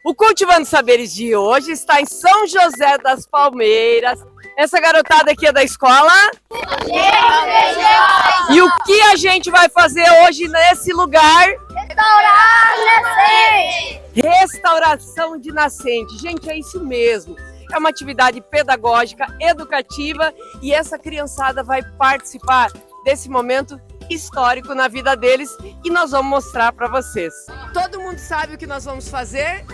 O Cultivando Saberes de hoje está em São José das Palmeiras. Essa garotada aqui é da escola? E o que a gente vai fazer hoje nesse lugar? Restaurar nascente! Restauração de nascente. Gente, é isso mesmo. É uma atividade pedagógica, educativa, e essa criançada vai participar desse momento histórico na vida deles e nós vamos mostrar para vocês. Todo mundo sabe o que nós vamos fazer?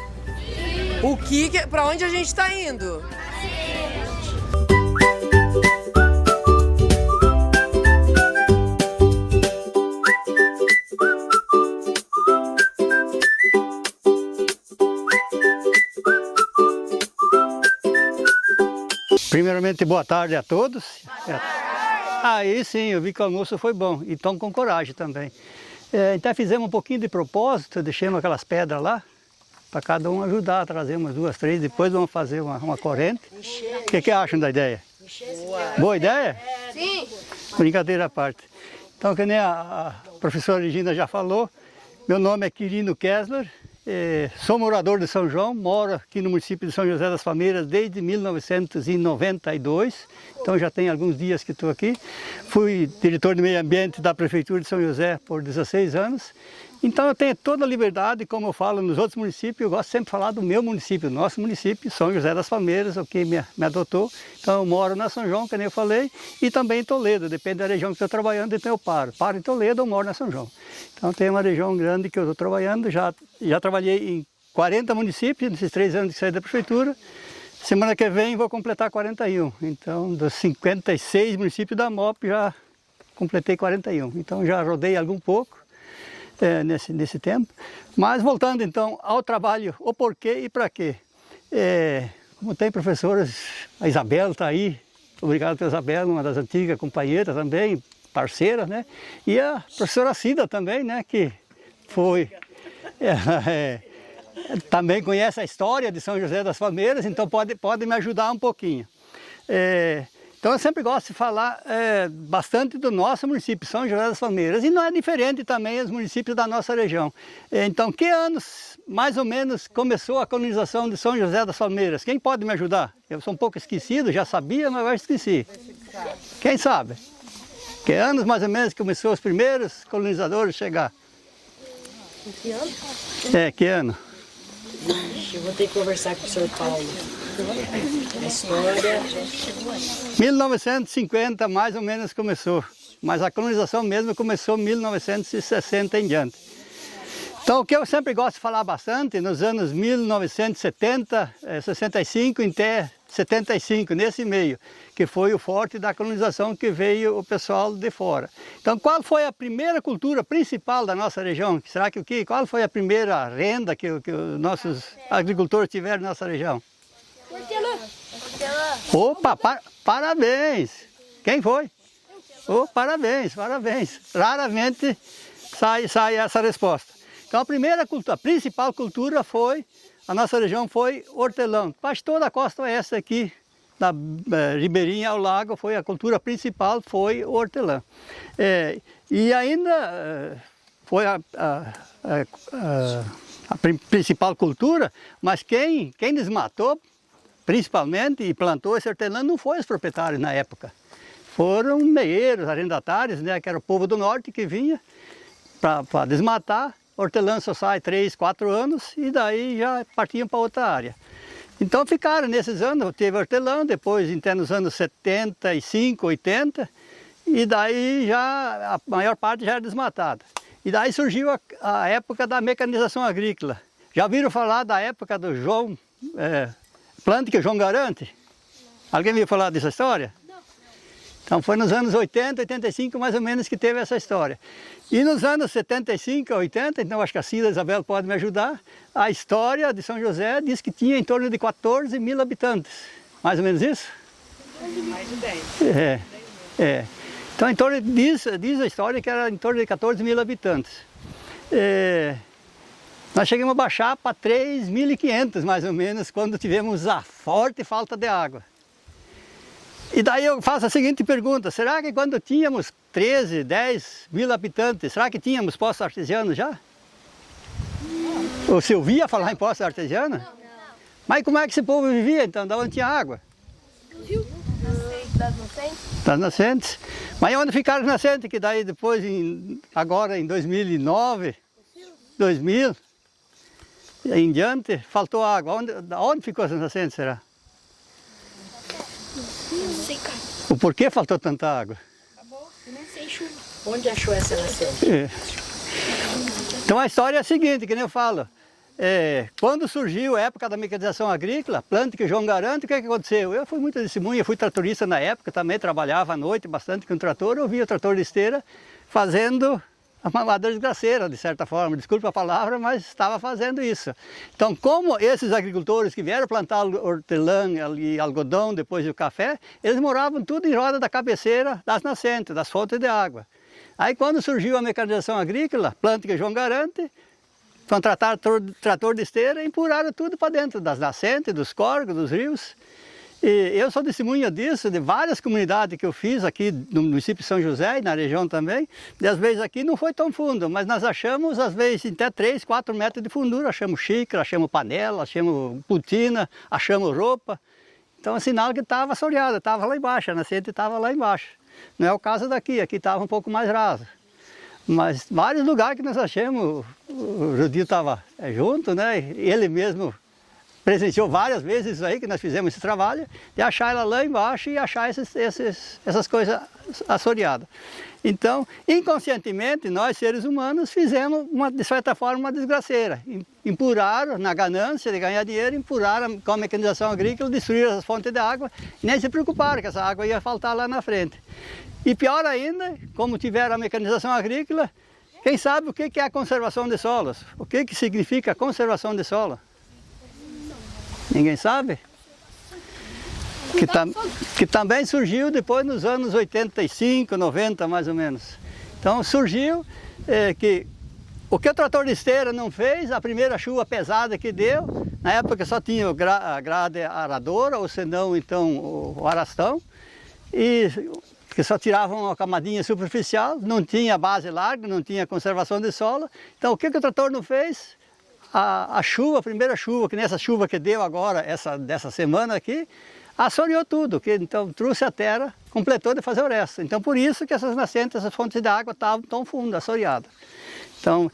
O que, para onde a gente está indo? Primeiramente, boa tarde a todos. Aí sim, eu vi que o almoço foi bom, e estão com coragem também. Então fizemos um pouquinho de propósito, deixamos aquelas pedras lá, para cada um ajudar, trazer umas 2, 3, depois vamos fazer uma corrente. O que acham da ideia? Boa ideia? Sim! Brincadeira à parte. Então, que nem a professora Regina já falou, meu nome é Quirino Kessler, sou morador de São João, moro aqui no município de São José das Palmeiras desde 1992, então já tem alguns dias que estou aqui. Fui diretor de meio ambiente da Prefeitura de São José por 16 anos, então eu tenho toda a liberdade, como eu falo nos outros municípios, eu gosto sempre de falar do meu município, nosso município, São José das Palmeiras, o que me adotou. Então eu moro na São João, como eu falei, e também em Toledo, depende da região que estou trabalhando, então eu paro em Toledo, eu moro na São João. Então tem uma região grande que eu estou trabalhando, já trabalhei em 40 municípios, nesses 3 anos que saí da prefeitura. Semana que vem vou completar 41, então dos 56 municípios da MOP já completei 41, então já rodei algum pouco nesse tempo. Mas voltando então ao trabalho, o porquê e para quê. Como tem professoras, a Isabela está aí, obrigado pela Isabela, uma das antigas companheiras também, parceira, né? E a professora Cida também, né? Que foi... também conhece a história de São José das Palmeiras, então pode me ajudar um pouquinho. Então eu sempre gosto de falar bastante do nosso município, São José das Palmeiras, e não é diferente também os municípios da nossa região. Então, que anos mais ou menos começou a colonização de São José das Palmeiras? Quem pode me ajudar? Eu sou um pouco esquecido, já sabia, mas agora esqueci. Quem sabe? Que anos mais ou menos começou os primeiros colonizadores a chegar? Que ano? Que ano? Eu vou ter que conversar com o senhor Paulo. A história... 1950 mais ou menos começou, mas a colonização mesmo começou em 1960 em diante. Então o que eu sempre gosto de falar bastante, nos anos 1970, 65 até 75, nesse meio, que foi o forte da colonização que veio o pessoal de fora. Então qual foi a primeira cultura principal da nossa região? Será que qual foi a primeira renda que os nossos agricultores tiveram na nossa região? Opa, parabéns! Quem foi? Oh, parabéns! Raramente sai essa resposta. Então a principal cultura a nossa região foi hortelã. Quase toda a costa oeste aqui, da ribeirinha ao lago, a cultura principal foi o hortelã. E ainda foi a principal cultura, mas quem desmatou principalmente e plantou esse hortelã não foi os proprietários na época. Foram meeiros, arrendatários, né, que era o povo do norte que vinha para desmatar. Hortelã só sai 3, 4 anos e daí já partiam para outra área. Então ficaram nesses anos, teve hortelã, depois até nos anos 75, 80, e daí já a maior parte já era desmatada. E daí surgiu a época da mecanização agrícola. Já ouviram falar da época do João Plante, que o João garante? Alguém viu falar dessa história? Não. Então foi nos anos 80, 85 mais ou menos que teve essa história. E nos anos 75, 80, então acho que a Cida Isabel pode me ajudar, a história de São José diz que tinha em torno de 14 mil habitantes. Mais ou menos isso? Mais de 10. Então em torno diz a história que era em torno de 14 mil habitantes. Nós chegamos a baixar para 3.500 mais ou menos, quando tivemos a forte falta de água. E daí eu faço a seguinte pergunta, será que quando tínhamos 13, 10 mil habitantes, será que tínhamos poços artesianos já? Você ouvia falar em poça artesiana? Não. Mas como é que esse povo vivia então? Da onde tinha água? Das nascentes? Das nascentes. Mas onde ficaram as nascentes? Que daí depois, agora em 2009, 2000, em diante, faltou água. Onde ficou essa nascente, será? Não sei, cara. O porquê faltou tanta água? Acabou. Não sei, chuva. Onde achou essa nascente? É. Então a história é a seguinte, que nem eu falo. Quando surgiu a época da mecanização agrícola, planta que João garante, o que aconteceu? Eu fui muito testemunha, fui tratorista na época, também trabalhava à noite bastante com o trator, eu via o trator de esteira fazendo a mamadeira desgraceira, de certa forma, desculpa a palavra, mas estava fazendo isso. Então, como esses agricultores que vieram plantar hortelã e algodão, depois o café, eles moravam tudo em roda da cabeceira das nascentes, das fontes de água. Aí quando surgiu a mecanização agrícola, planta que João garante, contrataram trator de esteira e empurraram tudo para dentro das nascentes, dos córregos, dos rios. E eu sou testemunha disso, de várias comunidades que eu fiz aqui no município de São José e na região também. E às vezes aqui não foi tão fundo, mas nós achamos às vezes até 3, 4 metros de fundura. Achamos xícara, achamos panela, achamos putina, achamos roupa. Então é sinal que estava assoreada, estava lá embaixo, a nascente estava lá embaixo. Não é o caso daqui, aqui estava um pouco mais raso. Mas vários lugares que nós achamos, o Judil estava junto, né? Ele mesmo presenciou várias vezes isso aí, que nós fizemos esse trabalho, de achar ela lá embaixo e achar essas coisas assoreadas. Então, inconscientemente, nós seres humanos fizemos, de certa forma, uma desgraceira. Empurraram, na ganância de ganhar dinheiro, empurraram com a mecanização agrícola, destruíram as fontes de água, e nem se preocuparam que essa água ia faltar lá na frente. E pior ainda, como tiveram a mecanização agrícola, quem sabe o que é a conservação de solos? O que significa a conservação de solo? Ninguém sabe? Que também surgiu depois nos anos 85, 90 mais ou menos. Então surgiu que o que o trator de esteira não fez, a primeira chuva pesada que deu, na época só tinha a grade aradora, ou senão então o arastão, e que só tiravam uma camadinha superficial, não tinha base larga, não tinha conservação de solo. Então o que o trator não fez? A chuva, a primeira chuva, que nessa chuva que deu agora, dessa semana aqui, assoreou tudo, que então trouxe a terra, completou de fazer o resto. Então por isso que essas nascentes, essas fontes de água estavam tão fundas, assoreadas. Então,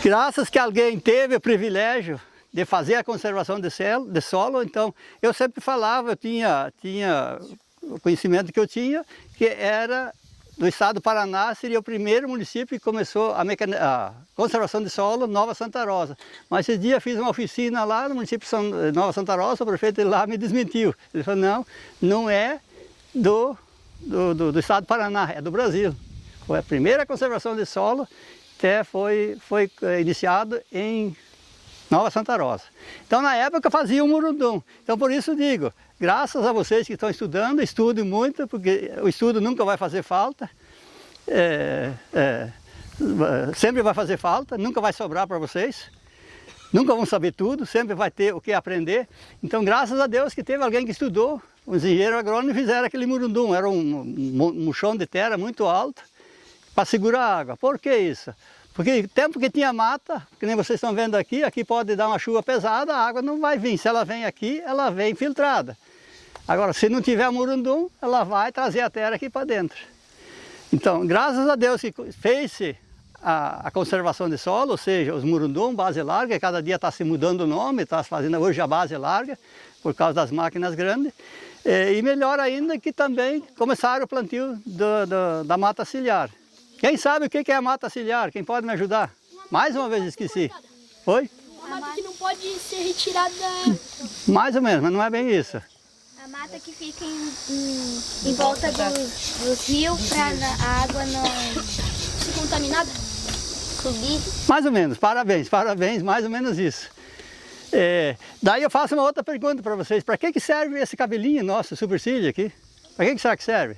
graças que alguém teve o privilégio de fazer a conservação de solo, então eu sempre falava, eu tinha o conhecimento que eu tinha, que era do estado do Paraná, seria o primeiro município que começou a conservação de solo, Nova Santa Rosa. Mas esse dia fiz uma oficina lá no município de Nova Santa Rosa, o prefeito lá me desmentiu. Ele falou, não é do estado do Paraná, é do Brasil. Foi a primeira conservação de solo, até foi iniciado em Nova Santa Rosa. Então na época fazia o murundum. Então por isso digo, graças a vocês que estão estudando, estudem muito, porque o estudo nunca vai fazer falta. Sempre vai fazer falta, nunca vai sobrar para vocês. Nunca vão saber tudo, sempre vai ter o que aprender. Então graças a Deus que teve alguém que estudou, os engenheiros agrônomos fizeram aquele murundum. Era um murchão de terra muito alto para segurar a água. Por que isso? Porque tempo que tinha mata, que nem vocês estão vendo aqui pode dar uma chuva pesada, a água não vai vir. Se ela vem aqui, ela vem filtrada. Agora, se não tiver murundum, ela vai trazer a terra aqui para dentro. Então, graças a Deus que fez-se a conservação de solo, ou seja, os murundum, base larga, cada dia está se mudando o nome, está se fazendo hoje a base larga, por causa das máquinas grandes. E melhor ainda que também começaram o plantio da mata ciliar. Quem sabe o que é a mata ciliar? Quem pode me ajudar? Mais uma vez esqueci. Foi? A mata que não pode ser retirada. Mais ou menos, mas não é bem isso. A mata que fica em volta dos rios para a água não se contaminada, subir. Mais ou menos, parabéns, mais ou menos isso. Daí eu faço uma outra pergunta para vocês. Para que serve esse cabelinho nosso, supercílio aqui? Para que será que serve?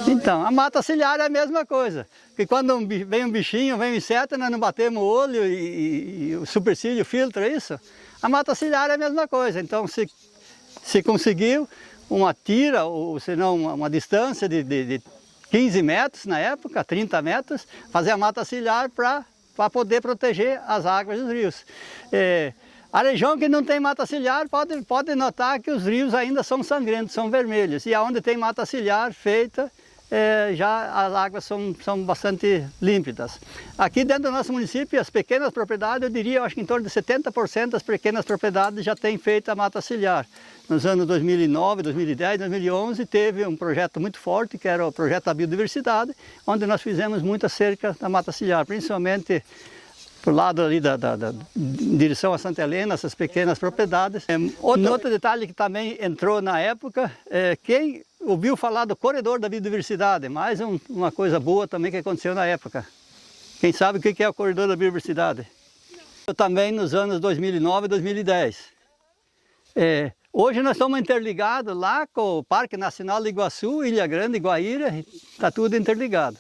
Então, a mata ciliar é a mesma coisa. Porque quando vem um bichinho, vem um inseto, nós não batemos o olho e o supercílio filtra isso. A mata ciliar é a mesma coisa. Então, se conseguiu uma tira, ou senão uma distância de 15 metros na época, 30 metros, fazer a mata ciliar para para poder proteger as águas dos rios. A região que não tem mata ciliar, pode notar que os rios ainda são sangrentos, são vermelhos. E onde tem mata ciliar feita, já as águas são bastante límpidas. Aqui dentro do nosso município, as pequenas propriedades, eu diria, eu acho que em torno de 70% das pequenas propriedades já têm feito a mata ciliar. Nos anos 2009, 2010, 2011, teve um projeto muito forte, que era o projeto da biodiversidade, onde nós fizemos muita cerca da mata ciliar, principalmente pro lado ali em direção a Santa Helena, essas pequenas propriedades. Outro detalhe que também entrou na época, quem ouviu falar do corredor da biodiversidade, mais uma coisa boa também que aconteceu na época. Quem sabe o que é o corredor da biodiversidade? Eu também nos anos 2009 e 2010. Hoje nós estamos interligados lá com o Parque Nacional do Iguaçu, Ilha Grande, Guaíra, está tudo interligado.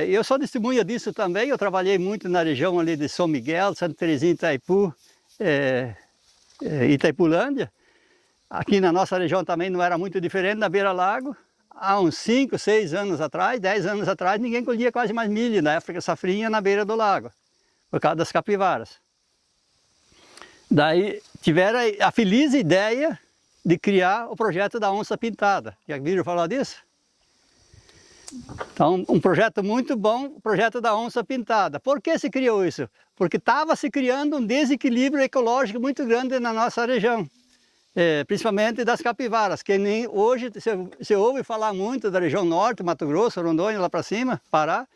Eu sou testemunha disso também, eu trabalhei muito na região ali de São Miguel, Santa Terezinha, Itaipu, Itaipulândia. Aqui na nossa região também não era muito diferente, na beira-lago. Há uns 5, 6 anos atrás, 10 anos atrás, ninguém colhia quase mais milho na época safrinha na beira do lago, por causa das capivaras. Daí tiveram a feliz ideia de criar o projeto da onça pintada. Já viram falar disso? Então, um projeto muito bom, o projeto da onça pintada. Por que se criou isso? Porque estava se criando um desequilíbrio ecológico muito grande na nossa região. Principalmente das capivaras, que nem hoje se ouve falar muito da região norte, Mato Grosso, Rondônia, lá para cima, Pará.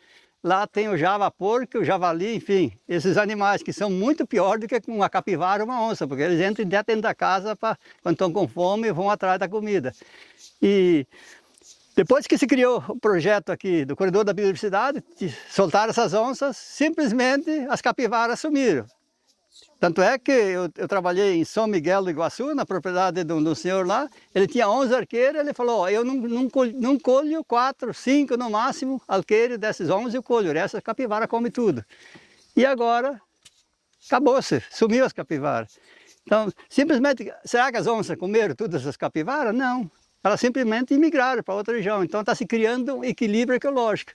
Lá tem o java-porco, o javali, enfim, esses animais que são muito piores do que uma capivara ou uma onça, porque eles entram dentro da casa quando estão com fome e vão atrás da comida. E depois que se criou o projeto aqui do Corredor da Biodiversidade, soltaram essas onças, simplesmente as capivaras sumiram. Tanto é que eu trabalhei em São Miguel do Iguaçu, na propriedade de um senhor lá, ele tinha 11 arqueiros, ele falou, eu não colho 4, 5 no máximo alqueires desses 11 eu colho, essa capivara come tudo. E agora, acabou-se, sumiu as capivaras. Então, simplesmente, será que as onças comeram todas essas capivaras? Não, elas simplesmente imigraram para outra região, então está se criando um equilíbrio ecológico.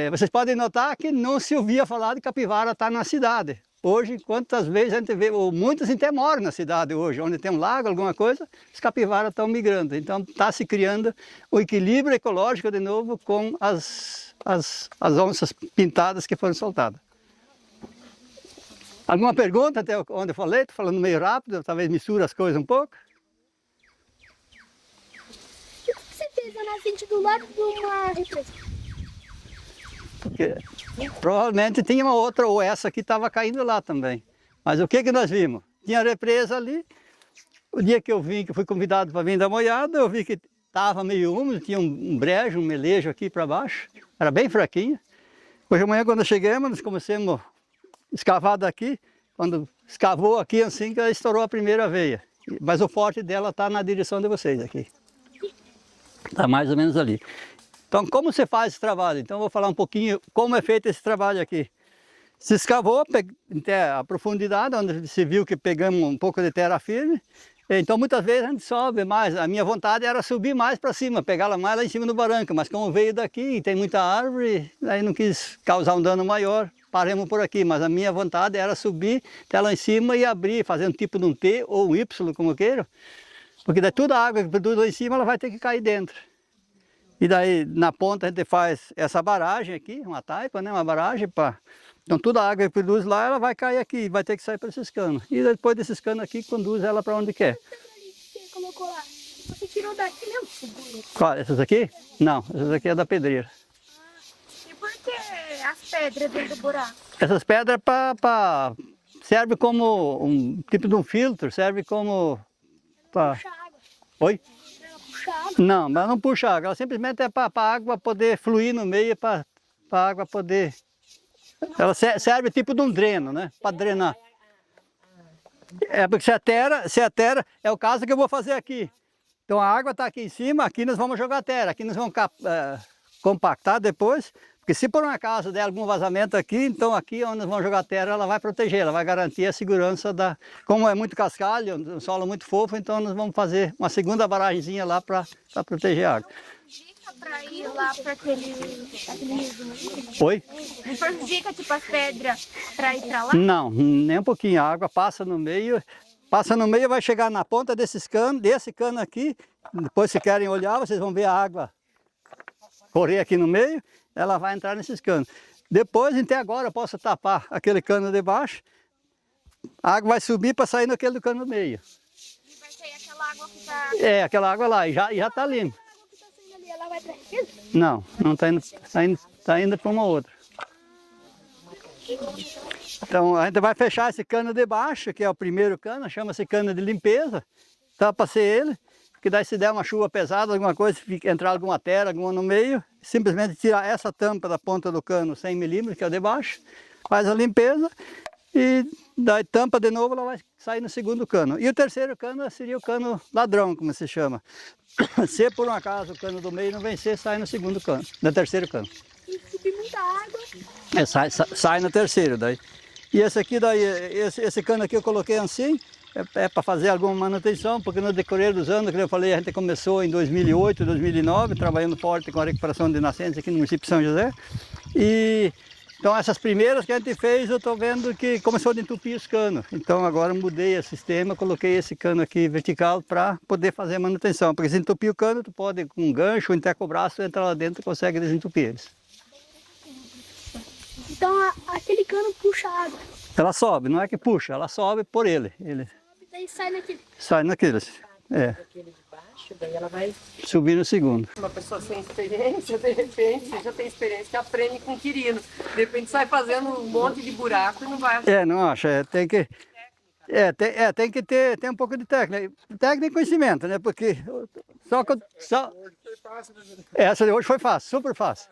Vocês podem notar que não se ouvia falar de capivara estar na cidade. Hoje, quantas vezes a gente vê, ou muitas até moram na cidade hoje, onde tem um lago, alguma coisa, as capivaras estão migrando. Então está se criando o equilíbrio ecológico de novo com as onças pintadas que foram soltadas. Alguma pergunta até onde eu falei? Estou falando meio rápido, talvez misture as coisas um pouco. O que você fez na nascente do lado de uma represa? Porque provavelmente tinha uma outra, ou essa que estava caindo lá também. Mas o que nós vimos? Tinha represa ali. O dia que eu vim, que fui convidado para vir dar uma olhada, eu vi que estava meio úmido, tinha um brejo, um melejo aqui para baixo. Era bem fraquinho. Hoje de manhã, quando chegamos, nós começamos a escavar daqui. Quando escavou aqui, assim, que ela estourou a primeira veia. Mas o forte dela está na direção de vocês aqui. Está mais ou menos ali. Então, como você faz esse trabalho? Então, eu vou falar um pouquinho como é feito esse trabalho aqui. Se escavou até a profundidade, onde se viu que pegamos um pouco de terra firme. Então, muitas vezes a gente sobe mais. A minha vontade era subir mais para cima, pegá-la mais lá em cima do barranco. Mas como veio daqui e tem muita árvore, aí não quis causar um dano maior, paremos por aqui. Mas a minha vontade era subir até lá em cima e abrir, fazendo tipo de um T ou um Y, como eu queiro. Porque daí toda a água que produz lá em cima, ela vai ter que cair dentro. E daí na ponta a gente faz essa barragem aqui, uma taipa, né? Uma barragem para... Então toda a água que produz lá, ela vai cair aqui, vai ter que sair para esses canos. E depois desses canos aqui, conduz ela para onde quer. Você colocou lá, você tirou daqui mesmo? Qual? Essas aqui? Não, essas aqui é da pedreira. E por que as pedras dentro do buraco? Essas pedras serve como um tipo de um filtro, serve como... Puxa água. Oi? Puxa água. Não, mas não puxa água, ela simplesmente é para a água poder fluir no meio, para a água poder... Ela serve tipo de um dreno, né? Para drenar. Porque se a terra, é o caso que eu vou fazer aqui. Então a água está aqui em cima, aqui nós vamos jogar terra, aqui nós vamos compactar depois, porque se por um acaso der algum vazamento aqui, então aqui onde nós vamos jogar terra, ela vai proteger, ela vai garantir a segurança da... Como é muito cascalho, um solo muito fofo, então nós vamos fazer uma segunda barragemzinha lá para proteger a água. Dica pra ir lá pra aquele rio? Oi? Não prejudica, tipo, as pedras pra ir pra lá? Não, nem um pouquinho. A água passa no meio, vai chegar na ponta desse cano aqui. Depois, se querem olhar, vocês vão ver a água correr aqui no meio, ela vai entrar nesses canos. Depois, até agora, eu posso tapar aquele cano de baixo, a água vai subir para sair naquele do cano do meio. E vai sair aquela água que tá... É, aquela água lá, e já tá limpa. A água que tá saindo ali, ela vai pra represa? Não tá indo, tá indo para uma outra. Então, a gente vai fechar esse cano de baixo, que é o primeiro cano, chama-se cano de limpeza, tapa-se ele, que daí se der uma chuva pesada, alguma coisa, entrar alguma terra, alguma no meio, simplesmente tirar essa tampa da ponta do cano 100 milímetros, que é o de baixo, faz a limpeza e daí tampa de novo, ela vai sair no segundo cano. E o terceiro cano seria o cano ladrão, como se chama. Se por um acaso o cano do meio não vencer, sai no segundo cano, no terceiro cano. E subir muita água. Sai no terceiro daí. E esse aqui daí, esse cano aqui eu coloquei assim, é para fazer alguma manutenção, porque no decorrer dos anos, como eu falei, a gente começou em 2008, 2009, trabalhando forte com a recuperação de nascentes aqui no município de São José. E então essas primeiras que a gente fez, eu estou vendo que começou a entupir os canos. Então agora eu mudei o sistema, coloquei esse cano aqui vertical para poder fazer a manutenção. Porque se entupir o cano, tu pode com um gancho ou até com o braço, entrar lá dentro e consegue desentupir eles. Então aquele cano puxa a água. Ela sobe, não é que puxa, ela sobe por ele. Daí sai naquele. Sai naqueles. É. Aquele de baixo, daí ela vai... Subir no segundo. Uma pessoa sem experiência, de repente, você já tem experiência, que aprende com quirino. De repente sai fazendo um monte de buraco e não vai... Não acha, tem que... tem que ter um pouco de técnica. Técnica e conhecimento, né? Porque essa de hoje foi fácil, super fácil.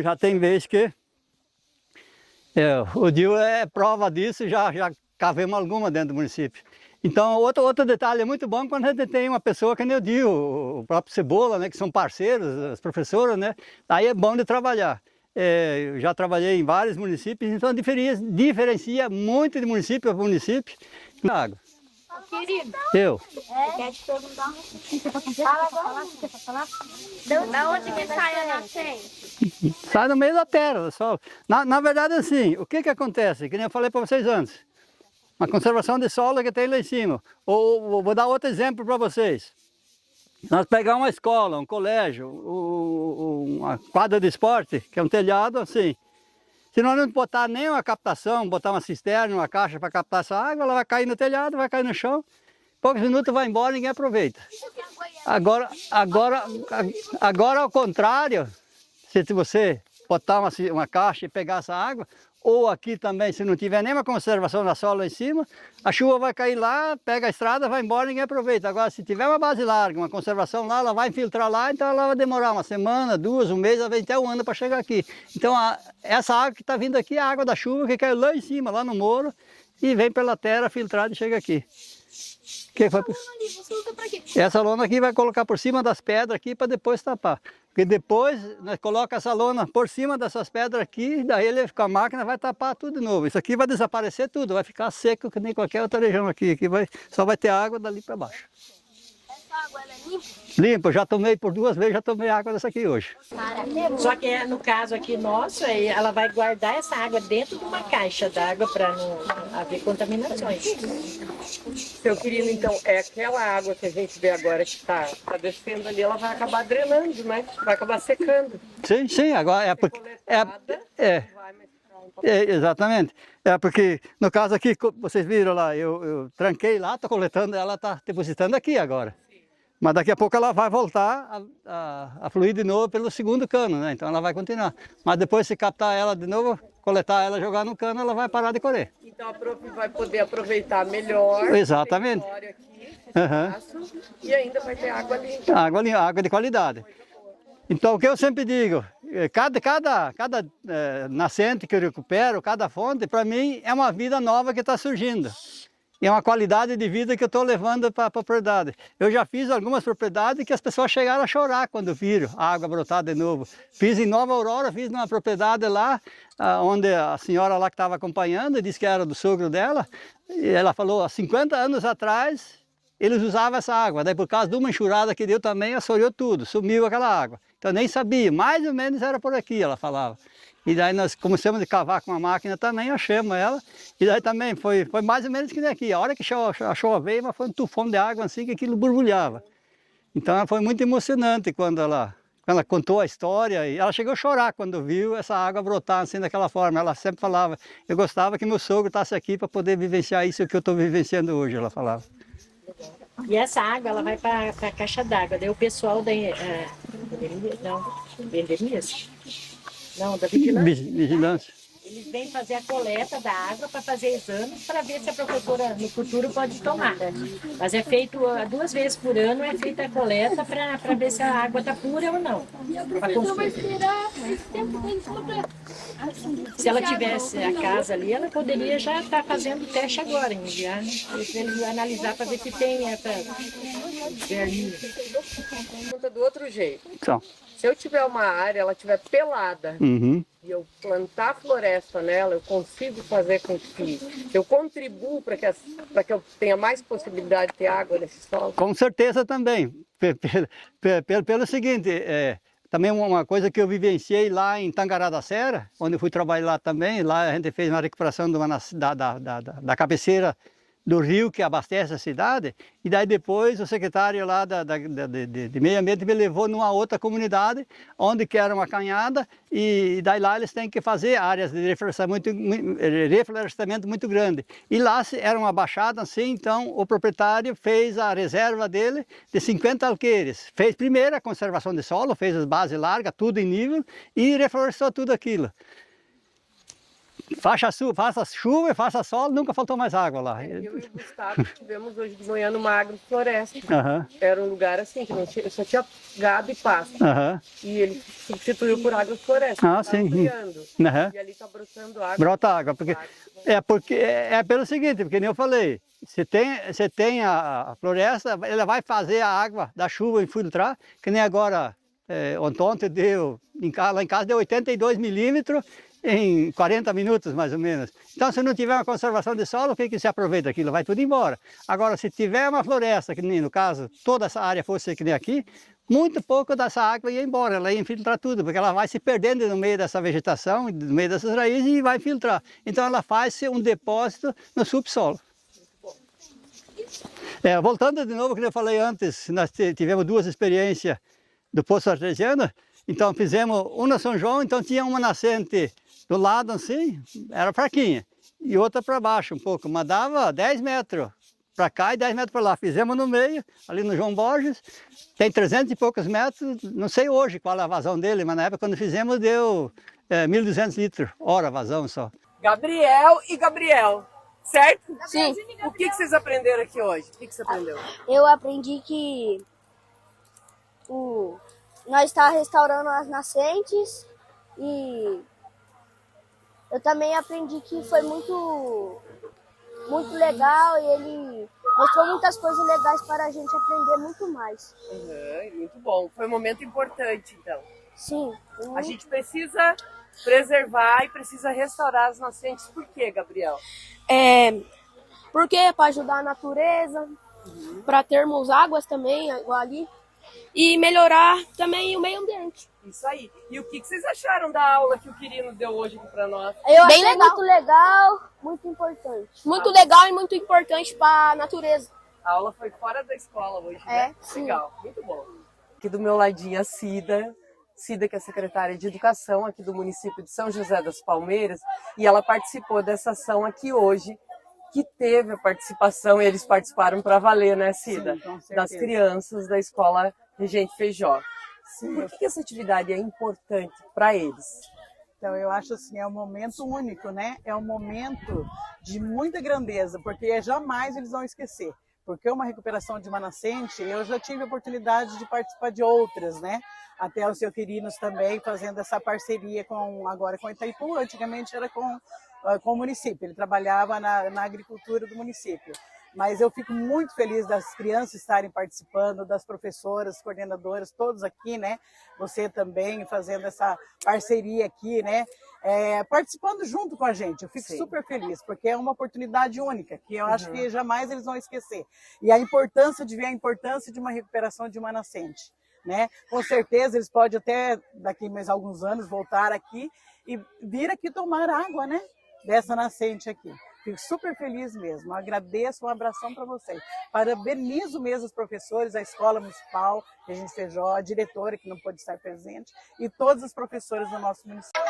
Já tem vez que... o Dil é prova disso, já cavemos alguma dentro do município. Então, outro detalhe é muito bom quando a gente tem uma pessoa que nem o Dil, o próprio Cebola, né, que são parceiros, as professoras, né? Aí é bom de trabalhar. Eu já trabalhei em vários municípios, então diferencia muito de município para município na água. Querido. Eu. Quer te perguntar da onde que sai a nascente? Sai no meio da terra, só. Na verdade, assim, o que acontece? Que nem eu falei para vocês antes. Uma conservação de solo que tem lá em cima. Ou vou dar outro exemplo para vocês. Nós pegamos uma escola, um colégio, uma quadra de esporte, que é um telhado assim. Se nós não botar nem uma captação, botar uma cisterna, uma caixa para captar essa água, ela vai cair no telhado, vai cair no chão. Poucos minutos vai embora e ninguém aproveita. Agora ao contrário, se você botar uma caixa e pegar essa água, ou aqui também, se não tiver nenhuma conservação da solo lá em cima, a chuva vai cair lá, pega a estrada, vai embora e ninguém aproveita. Agora, se tiver uma base larga, uma conservação lá, ela vai infiltrar lá, então ela vai demorar uma semana, 2, um mês, às até um ano para chegar aqui. Então, essa água que está vindo aqui é a água da chuva que caiu lá em cima, lá no morro, e vem pela terra filtrada e chega aqui. Você usa pra quê? Essa lona aqui vai colocar por cima das pedras aqui para depois tapar. Porque depois nós colocamos essa lona por cima dessas pedras aqui, daí ele com a máquina vai tapar tudo de novo. Isso aqui vai desaparecer tudo, vai ficar seco que nem qualquer outra região aqui. Só vai ter água dali para baixo. Essa água ela é limpa? Limpa, já tomei por 2 vezes, já tomei água dessa aqui hoje. Só que no caso aqui nosso, ela vai guardar essa água dentro de uma caixa d'água para não haver contaminações. Seu querido, então, é aquela água que a gente vê agora que está descendo ali, ela vai acabar drenando, né? Vai acabar secando. Sim, agora é porque... exatamente. É porque, no caso aqui, vocês viram lá, eu tranquei lá, estou coletando, ela está depositando aqui agora. Mas daqui a pouco ela vai voltar a fluir de novo pelo segundo cano, né? Então ela vai continuar. Mas depois, se captar ela de novo, coletar ela, jogar no cano, ela vai parar de correr. Então a prof vai poder aproveitar melhor. Exatamente. Aqui, espaço, e ainda vai ter água ali. Água de qualidade. Então o que eu sempre digo, cada nascente que eu recupero, cada fonte, para mim é uma vida nova que está surgindo. E é uma qualidade de vida que eu estou levando para a propriedade. Eu já fiz algumas propriedades que as pessoas chegaram a chorar quando viram a água brotar de novo. Fiz em Nova Aurora, fiz numa propriedade lá, onde a senhora lá que estava acompanhando, disse que era do sogro dela, e ela falou, há 50 anos atrás, eles usavam essa água. Daí por causa de uma enxurrada que deu também, assoreou tudo, sumiu aquela água. Então nem sabia, mais ou menos era por aqui, ela falava. E daí nós começamos a cavar com a máquina também, achamos ela. E daí também foi mais ou menos que nem aqui. A hora que a chuva veio, mas foi um tufão de água assim que aquilo borbulhava. Então foi muito emocionante quando ela contou a história. E ela chegou a chorar quando viu essa água brotar assim daquela forma. Ela sempre falava, eu gostava que meu sogro estivesse aqui para poder vivenciar isso que eu estou vivenciando hoje, ela falava. E essa água, ela vai para a caixa d'água. Daí o pessoal da... Vendemias? Não, da Vigilância. Eles vêm fazer a coleta da água para fazer exames para ver se a professora no futuro pode tomar. Mas é feito 2 vezes por ano, é feita a coleta para ver se a água está pura ou não. Se ela tivesse a casa ali, ela poderia já estar fazendo o teste agora, enviar, eles analisar para ver se tem essa verminha. Pergunta do outro jeito. Então. Se eu tiver uma área, ela estiver pelada, e eu plantar floresta nela, eu consigo fazer com que eu contribuo para que eu tenha mais possibilidade de ter água nesse solo? Com certeza também. Pelo seguinte, também uma coisa que eu vivenciei lá em Tangará da Serra, onde eu fui trabalhar lá também, lá a gente fez uma recuperação da cabeceira do rio que abastece a cidade, e daí depois o secretário lá de meio ambiente me levou numa outra comunidade, onde que era uma canhada, e daí lá eles têm que fazer áreas de reflorestamento muito grande. E lá era uma baixada assim, então o proprietário fez a reserva dele de 50 alqueires. Fez primeiro a conservação de solo, fez as bases largas, tudo em nível, e reflorestou tudo aquilo. Faça chuva e faça sol, nunca faltou mais água lá. Eu e o Gustavo tivemos hoje de manhã numa agrofloresta. Uhum. Era um lugar assim, que não tinha, só tinha gado e pasto. Uhum. E ele substituiu por agrofloresta. Sim. Uhum. E ali está brotando água. Brota água, porque é pelo seguinte, porque nem eu falei, você tem a floresta, ela vai fazer a água da chuva infiltrar, que nem agora, ontem deu, lá em casa deu 82 milímetros, em 40 minutos, mais ou menos. Então, se não tiver uma conservação de solo, o que se aproveita aquilo? Vai tudo embora. Agora, se tiver uma floresta, que nem no caso, toda essa área fosse que nem aqui, muito pouco dessa água ia embora, ela ia infiltrar tudo, porque ela vai se perdendo no meio dessa vegetação, no meio dessas raízes e vai filtrar. Então, ela faz um depósito no subsolo. Voltando de novo, como eu falei antes, nós tivemos 2 experiências do poço artesiano. Então, fizemos uma na São João, então tinha uma nascente do lado assim, era fraquinha, e outra para baixo um pouco, mas dava 10 metros para cá e 10 metros para lá. Fizemos no meio, ali no João Borges, tem 300 e poucos metros, não sei hoje qual é a vazão dele, mas na época quando fizemos deu 1.200 litros, hora vazão só. Gabriel e Gabriel, certo? Sim. O que vocês aprenderam aqui hoje? O que você aprendeu? Eu aprendi que nós estamos restaurando as nascentes e eu também aprendi que foi muito legal e ele mostrou muitas coisas legais para a gente aprender muito mais. Muito bom. Foi um momento importante, então. Sim. A gente precisa preservar e precisa restaurar as nascentes. Por quê, Gabriel? Porque é para ajudar a natureza, para termos águas também, igual ali, e melhorar também o meio ambiente. Isso aí. E o que vocês acharam da aula que o Quirino deu hoje aqui para nós? Eu achei Bem legal. muito legal, muito importante. Muito legal e muito importante para a natureza. A aula foi fora da escola hoje, né? Sim. Legal, muito bom. Aqui do meu ladinho a Cida, que é secretária de Educação aqui do município de São José das Palmeiras, e ela participou dessa ação aqui hoje, que teve a participação, e eles participaram para valer, né, Cida? Sim, com certeza. Das crianças da Escola Regente Feijó. Por que essa atividade é importante para eles? Então, eu acho assim, é um momento único, né? É um momento de muita grandeza, porque jamais eles vão esquecer. Porque uma recuperação de uma nascente, eu já tive a oportunidade de participar de outras, né? Até o seu Quirinos também fazendo essa parceria agora com Itaipu, antigamente era com o município, ele trabalhava na agricultura do município. Mas eu fico muito feliz das crianças estarem participando, das professoras, coordenadoras, todos aqui, né? Você também fazendo essa parceria aqui, né? Participando junto com a gente. Eu fico super feliz, porque é uma oportunidade única, que eu acho que jamais eles vão esquecer. E a importância de ver a importância de uma recuperação de uma nascente, né? Com certeza eles podem até, daqui mais alguns anos, voltar aqui e vir aqui tomar água, né? Dessa nascente aqui. Fico super feliz mesmo. Agradeço, um abração para vocês. Parabenizo mesmo os professores, a Escola Municipal, que a gente fechou, a diretora, que não pôde estar presente, e todas as professoras do nosso município.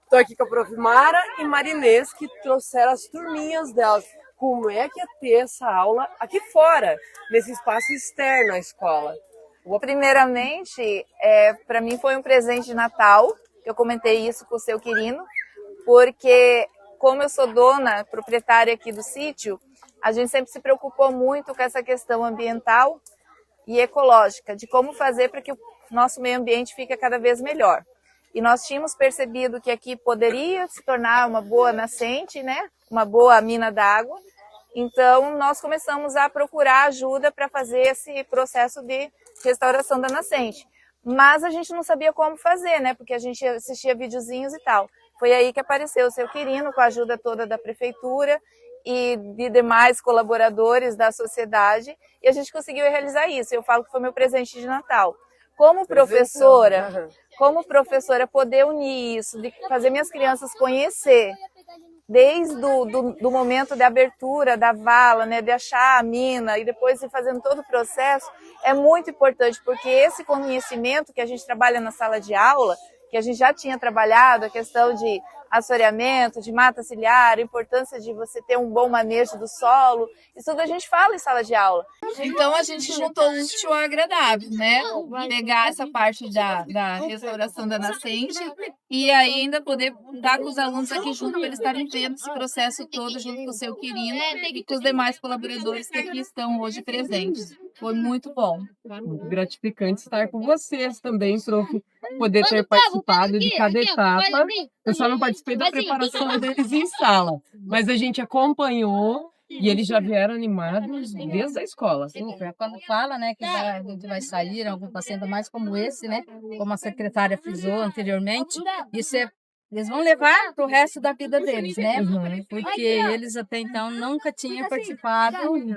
Estou aqui com a Prof. Mara e Marinês, que trouxeram as turminhas delas. Como é que é ter essa aula aqui fora, nesse espaço externo à escola? Primeiramente, para mim foi um presente de Natal. Eu comentei isso com o seu Quirino, porque como eu sou dona, proprietária aqui do sítio, a gente sempre se preocupou muito com essa questão ambiental e ecológica, de como fazer para que o nosso meio ambiente fique cada vez melhor. E nós tínhamos percebido que aqui poderia se tornar uma boa nascente, né? Uma boa mina d'água. Então, nós começamos a procurar ajuda para fazer esse processo de restauração da nascente. Mas a gente não sabia como fazer, né? Porque a gente assistia videozinhos e tal. Foi aí que apareceu o seu Quirino, com a ajuda toda da prefeitura e de demais colaboradores da sociedade, e a gente conseguiu realizar isso. Eu falo que foi meu presente de Natal. Como professora, poder unir isso, de fazer minhas crianças conhecer, desde do momento de abertura da vala, né, de achar a mina e depois ir fazendo todo o processo, é muito importante, porque esse conhecimento que a gente trabalha na sala de aula, que a gente já tinha trabalhado, a questão de assoreamento, de mata ciliar, a importância de você ter um bom manejo do solo, isso tudo a gente fala em sala de aula. Então a gente juntou o útil ao agradável, né? Pegar essa parte da restauração da nascente e aí ainda poder estar com os alunos aqui junto para eles estarem vendo esse processo todo junto com o seu Quirino e com os demais colaboradores que aqui estão hoje presentes. Foi muito bom. Muito gratificante estar com vocês também, prof. Poder ter participado de cada etapa. Eu só não participei da preparação deles em sala, mas a gente acompanhou e eles já vieram animados desde a escola. Super. Quando fala, né, que a gente vai sair, algum paciente mais como esse, né, como a secretária frisou anteriormente, isso eles vão levar para o resto da vida deles, né? Porque eles até então nunca tinham participado de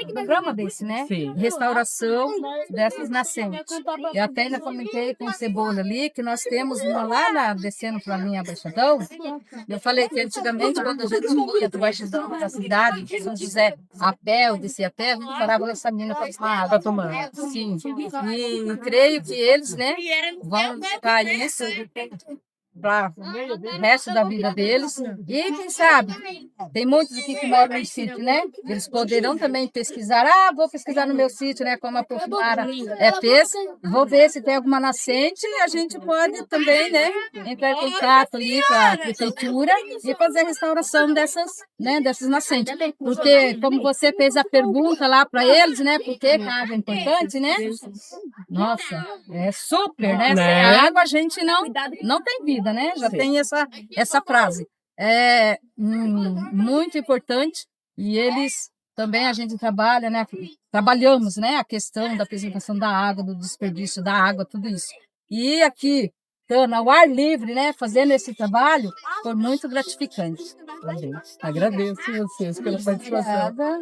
um programa desse, né? Sim. Restauração dessas nascentes. Eu até ainda comentei com o Cebola ali que nós temos uma lá descendo para a linha Baixadão. Eu falei que antigamente, quando a gente ia do Baixadão da cidade, de São José, a pé, ou descia a pé, a gente parava nessa mina para tomar. Sim. E creio que eles, né, vão buscar isso para o resto da vida deles. E quem sabe, tem muitos aqui que moram no sítio, né? Eles poderão também pesquisar. Vou pesquisar no meu sítio, né? Como a professora fez. Vou ver se tem alguma nascente e a gente pode também, né? Entrar em contato ali com a prefeitura e fazer a restauração dessas nascentes. Porque, como você fez a pergunta lá para eles, né? Por que a água é importante, né? Nossa, é super, né? Sem água a gente não tem vida, né? Já tem essa frase. É muito importante e eles também, a gente trabalha, né? Trabalhamos, né? A questão da preservação da água, do desperdício da água, tudo isso. E aqui, estando ao ar livre, né? Fazendo esse trabalho, foi muito gratificante. Agradeço vocês pela participação. Obrigada.